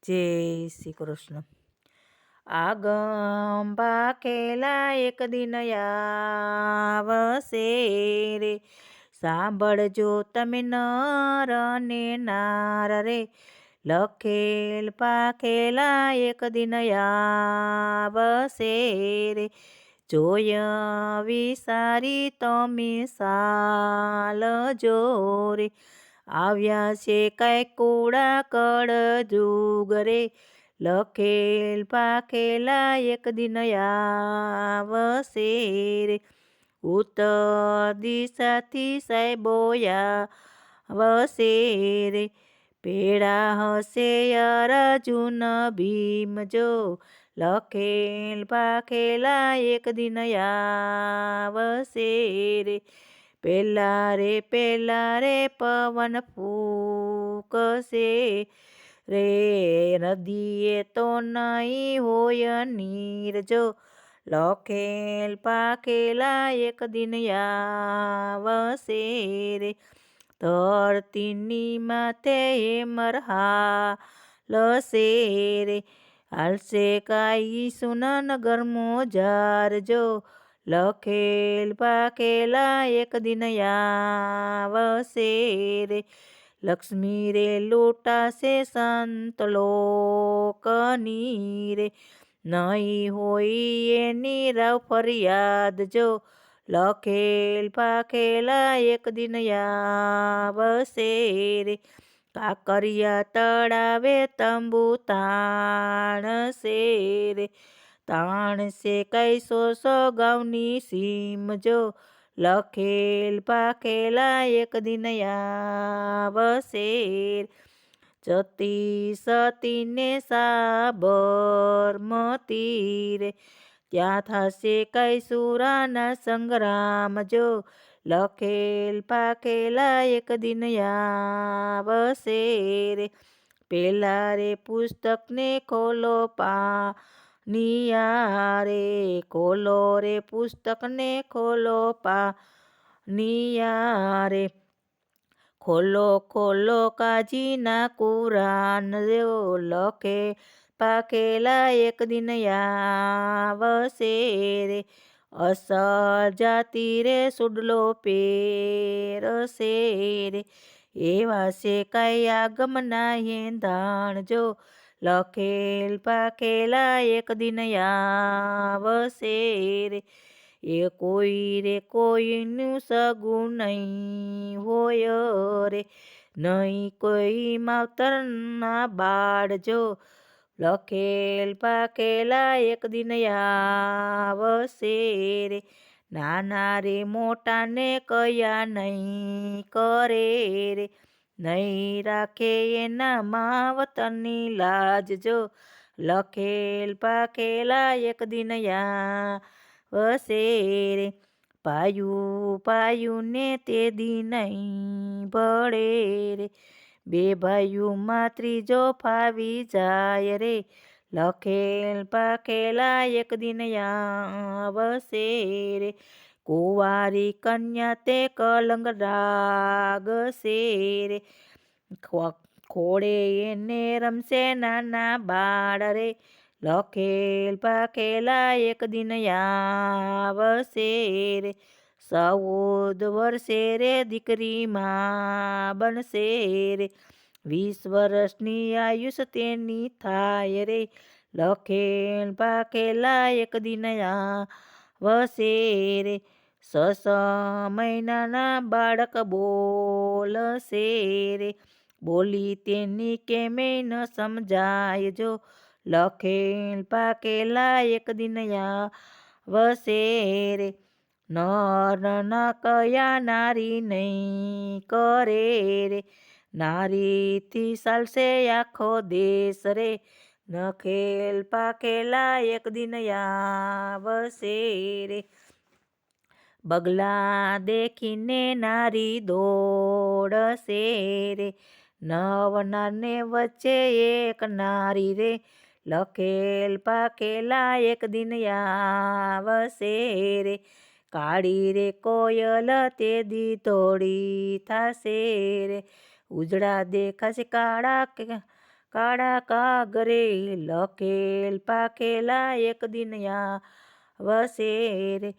જય શ્રી કૃષ્ણ. આગમ પાકેલા એક દિન આવશે રે, સાંભળજો તમે નર ને નાર રે. લખેલ પાકેલા એક દિન આવશે રે, જોય વિસારી તમે સાલજો રે. આવ્યા છે કાંઈ કુડા કળ જુગ રે, લખેલ પાકેલા એક દિન આવશે રે. ઉત્તર દિશાથી સાહેબો આવશે રે, ભેળા હશે અર્જુન ભીમ જો, લખેલ પાકેલા એક દિન આવશે રે. પેલા રે પવન ફૂંકશે રે, નદીએ તો નહીં હોય નીર જો, લખેલ પાકેલા એક દિન આવશે રે. ધરતીની માથે હેમર હાલશે રે, હાલશે કાંઈ સુનગરમો જારજો, લખેલ પાકેલા એક દિન આવશે રે. લક્ષ્મી રે લૂંટાશે સંત લોકની રે, નહીં હોય એની રાવ ફરિયાદ જો, લખેલ પાકેલા એક દિન આવશે રે. કાંકરિયા તળાવે તંબુ તાણશે રે, તાણશે કાંઈ 100 ગાઉની સીમ જો, લખેલ પાકેલા એક દિન આવશે રે. સતીને સાબરમતી રે, ત્યાં થશે કાંઈ સુરાના સંગ્રામ જો, લખેલ પાકેલા એક દિન આવશે રે. પેલા રે પુસ્તકને ખોલો પાનિયા રે, ખોલો રે પુસ્તકને ખોલો પાનિયા રે. ખોલો ખોલો કાજીના કુરાન રો, લખેલ પાકેલા એક દિન આવશે રે. અસલ જાતિ રે સુડલો પહેરશે રે, એવા છે કાંઈ આગમના એંધાણ જો, લખેલ પાકેલા એક દિન આવશે રે. એ કોઈનું સગું નહીં હોય રે, નહીં કોઈ માવતરના બાળ જો, લખેલ પાકેલા એક દિન આવશે રે. નાના રે મોટાને કયા નહીં કરે રે, નહીં રાખે એના માવતરની લાજ જો, લખેલ પાકેલા એક દિન આવશે રે. પાયું ને તે દી નહીં ભળે રે, બે ભાઈઓમાં ત્રીજો ફાવી જાય રે, લખેલ પાકેલા એક દિન આવશે રે. કુંવારી કન્યા તે કલંક લાગશે રે, ખોળે એને રમશે નાના બાળ રે, લખેલ પાકેલા એક દિન આવશે રે. 14 વર્ષે રે દીકરી માં બનશે રે, 20 વર્ષની આયુષ તેની થાય રે, લખેલ પાકેલા એક દિન આવશે રે. 6 મહિનાના બાળક બોલશે રે, બોલી તેની કેમે ન સમજાય જો, લખેલ પાકેલા એક દિન આવશે રે. નર ના કયા નારી નહીં કરે રે, નારીથી ચાલશે આખો દેશ રે, લખેલ પાકેલા એક દિન આવશે રે. બગલા દેખીને નારી દોડશે રે, નવનારને વચ્ચે એક નારી રે, લખેલ પાકેલા એક દિન આવશે રે. કાળી રે કોયલ તે દી ધોળી થશે રે, ઉજળા દેખાશે કાળા કાળા કાગરે લખેલ પાખેલા એક દિન આવશે રે.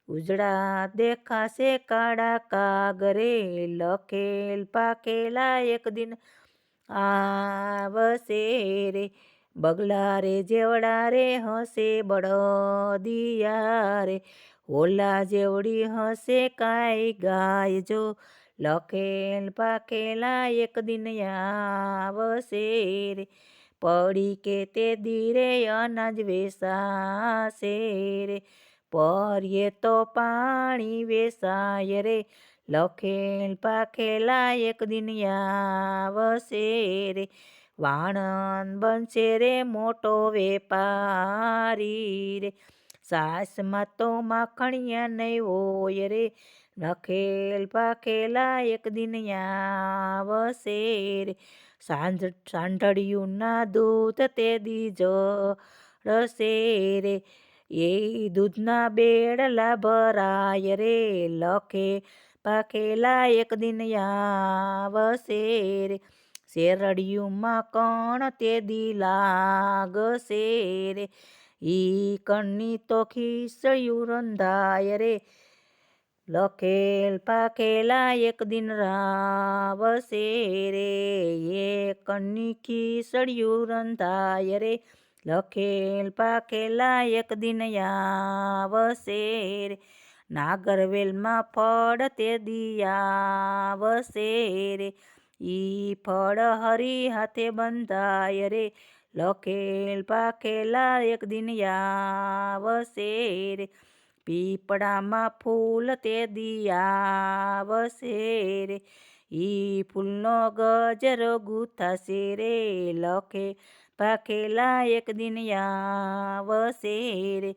ઉજળા દેખાશે કાળા કાગરે લખેલ પાખેલા એક દિન આવશે રે. બગલા રે જેવડા રે હશે બળદિયા રે, ઓલા જેવડી હશે કાંઈ ગાય જો, લખેલ પાખેલા એક દિન આવશે રે. પડી કે તે દીરે અનાજ વેસાશે રે, પર્યે તો પાણી વેસાય રે, લખેલ પાખેલા એક દિન આવશે રે. વાણંદ બનશે રે મોટો વેપારી રે, સાસમાં તો માખણિયા નહીં હોય રે, લખેલ પાખેલા એક દિન આવશે રે. સાંઢળિયુંના દૂધ તે દી જળશે રે, એ દૂધના બેડલા ભરાય રે, લખેલ પાખેલા એક દિન આવશે રે. શેરડિયુંમાં કણ તે દી લાગશે રે, ઈ કણની તો ખીચડિયું રંધાય રે, લખેલ પાખેલા એક દિન આવશે રે. એક કણની ખીચડિયું રંધાય રે, લખેલ પાખેલા એક દિન આવશે રે. નાગરવેલમાં ફળ તે દી આવશે રે, ઈ ફળ હરી હાથે બંધાય રે, લખેલ પાખેલા એક દિન આવશે રે. પીપળામાં ફૂલ તે દી આવશે રે, ઈ ફૂલનો ગજરો ગૂંથાશે રે, લખેલ પાખેલા એક દિન આવશે રે.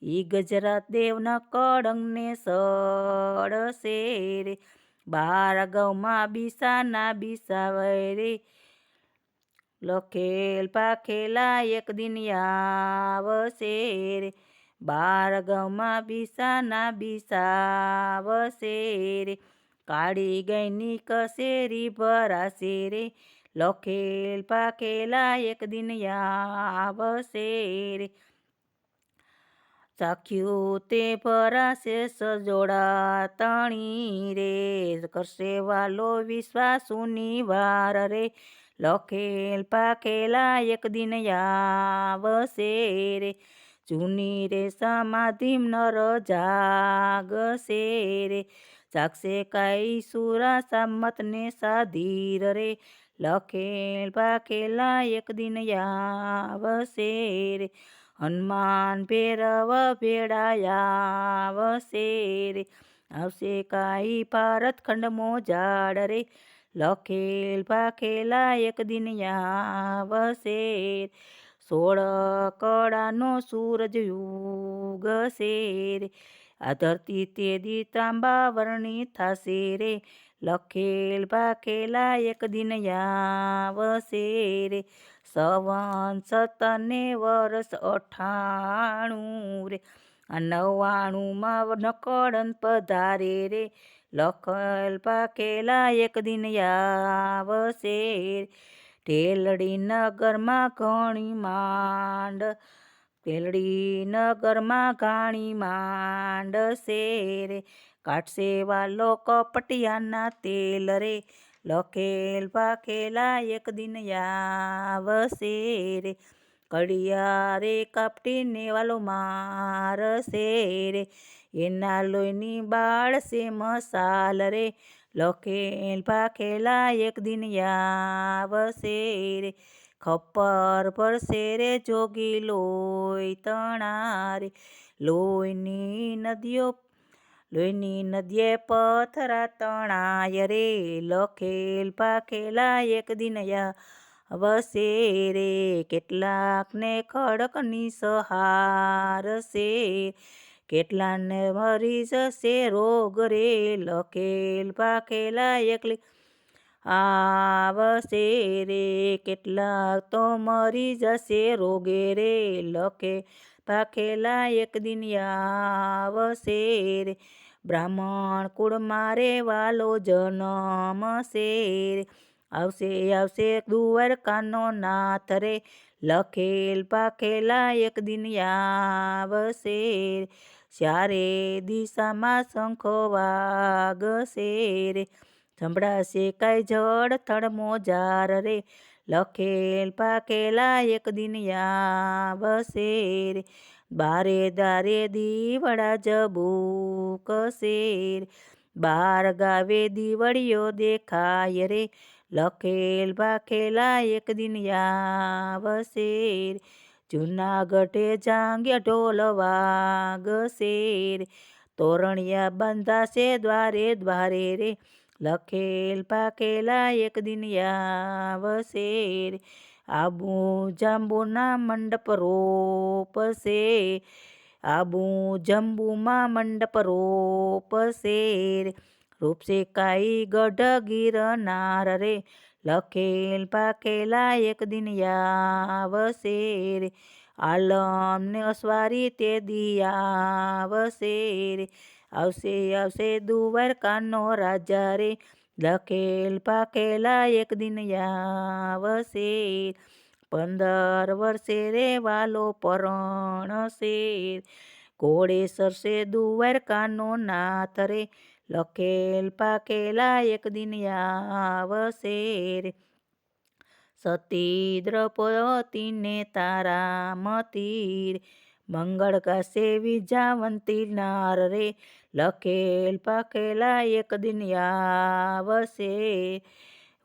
ઈ ગજરા દેવના કળંગને સળશે રે, 12 ગૌમાં બીસાના બીસાવે રે, લખેલ પાખેલા એક દિન આવશે રે. 12 ગૌમાં બીસાના બીસાવશે રે, કાળી ગાયની કસેરી ભરાશે રે, લખેલ પાખેલા એક દિન આવશે રે. ચાખ્યું તે ભરાશે સજોડા તણી રે, કરશે વાલો વિશ્વાસુની વાર રે, લખેલ પાખેલા એક દિન આવશે રે. જૂની રે સમાધિ નર જાગશે રે, જાગશે કાંઈ સુરા સામતને સાધીર રે, લખેલ પાખેલા એક દિન આવશે રે. હનુમાન ભૈરવ ભેળા આવશે રે, આવશે કાંઈ ભારત ખંડમાં ઝાડ રે, લખેલ પાખેલા એક દિન આવશે રે. 16 કળાનો સૂરજ ઉગશે રે, આ ધરતી તે દી તાંબા વર્ણી થશે રે, લખેલ પાખેલા એક દિન આવશે રે. સંવત્સર ને વર્ષ 98 રે, આ 99માં નકળન પધારે રે, લખેલ પાખેલા એક દિન આવશે રે. ઢેલડી નગરમાં ઘણી માંડ, ઢેલડી નગરમાં ઘાણી માંડશે રે, કાઢશે વાલો કપટિયાના તેલ રે, લખેલ પાખેલા એક દિન આવશે રે. કડિયા રે કપટીને વાલો મારશે રે, એના લોહીની બાળશે મસાલ રે, લખેલ પાખેલા એક દિન આવશે રે. ખપ્પર ભરશે રે જોગી લોહી તણા રે, લોહીની નદીએ પથરા તણાય રે, લખેલ પાખેલા એક દિન આવશે રે. કેટલાકને ખડકની સહાર છે, કેટલાને મરી જશે રોગ રે, લખેલ પાખેલા એકલી આવશે રે. કેટલાક તો મરી જશે રોગે રે, લખેલ પાખેલા એક દિન આવશે રે. બ્રાહ્મણ કુળમાં રે વાલો જન્મશે રે, આવશે આવશે દ્વારકાનો નાથ રે, લખેલ પાખેલા એક દિન આવશે. ચારે દિશામાં શંખો વાગશે રે, સંભળાશે કાંઈ જળથળ મોજાર રે, લખેલ પાખેલા એક દિન આવશે રે. બારે દારે દીવડા ઝબૂકશે રે, બાર ગાવે દીવડીઓ દેખાય રે, લખેલ પાખેલા એક દિન આવશે રે. જૂનાગઢે જાંગ્યા ઢોલ વાગશે રે, તોરણિયા બંધાશે દ્વારે દ્વારે રે, લખેલ પાખેલા એક દિન આવશે રે. આબુ જાંબુના મંડપ રોપશે, આબુ જંબુમાં મંડપ રોપશે રે, રોપશે કાંઈ ગઢ ગિરનાર રે, લખેલ પાખેલા એક દિન આવશે રે. આલમ ને અસવારી તે દી આવશે રે, આવશે આવશે દ્વારકાનો રાજા રે, લખેલ પાખેલા એક દિન આવશે. 15 વર્ષે રે વાલો પરણશે, ઘોડે સરસે દ્વારકાનો નાથ રે, લખેલ પાખેલા એક દિન આવશે રે. સતી દ્રૌપદીને તારામતી રે, મંગળ ગાશે વિજાવંતી નાર રે, લખેલ પાખેલા એક દિન આવશે.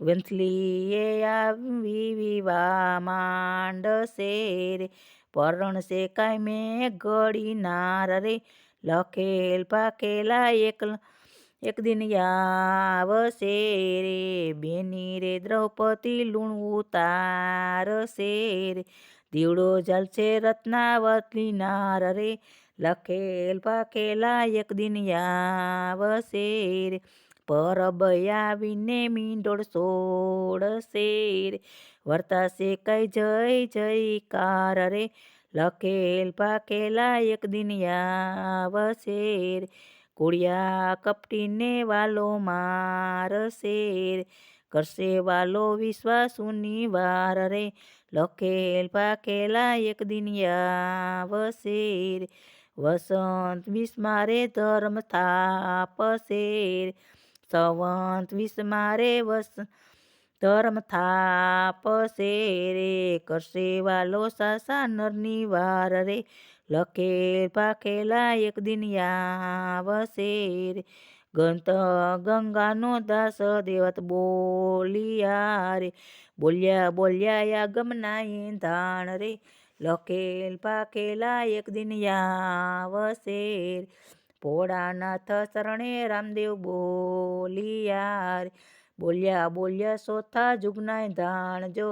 વંથલીએ આવી વિવાહ માંડશે રે, પરણશે કાંઈ મેઘડી નાર રે, લખેલ પાખેલા એક દિન આવશે રે. બેની રે દ્રૌપદી લૂણ ઉતારશે રે, દીવડો ઝાલશે રત્નાવતી નાર રે, લખેલ પાખેલા એક દિન આવશે રે. પરબ આવીને મીંડોળ સોડશે રે, વર્તાશે કાંઈ જય જયકાર રે, લખેલ પાખેલા એક દિન આવશે રે. કુળિયા કપટીને વાલો મારશે રે, કરશે વાલો વિશ્વાસુની વાર રે, લખેલ પાખેલા એક દિન આવશે રે. વસંત વિસ્મારે ધર્મ થાપશે રે, સંવંત વિસ્મારે ધર્મ થાપશે રે, કરશે વાલો સાસા નરની વાર રે, લખેલ પાખેલા એક દિન આવશે રે. ગંગાનો દાસ દેવત બોલિયા રે, બોલ્યા બોલ્યા યાગમના ઈંધાણ રે, લખેલ પાખેલા એક દિન આવશે રે. ભોળાનાથ શરણે રામદેવ બોલિયા રે, બોલ્યા બોલ્યા ચોથા જુગના ધાણજો,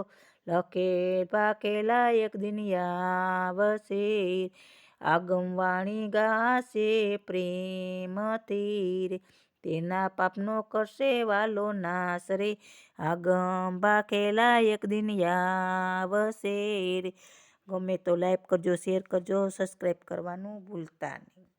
લખેલ પાખેલા એક દિન આવશે રે. આગમવાણી ગાશે પ્રેમથી રે, તેના પાપનો કરશે વાલો નાશ રે, આગમ પાખેલા એક દિન આવશે રે. ગમે તો લાઈક કરજો, શેર કરજો, સબસ્ક્રાઈબ કરવાનું ભૂલતા નહીં.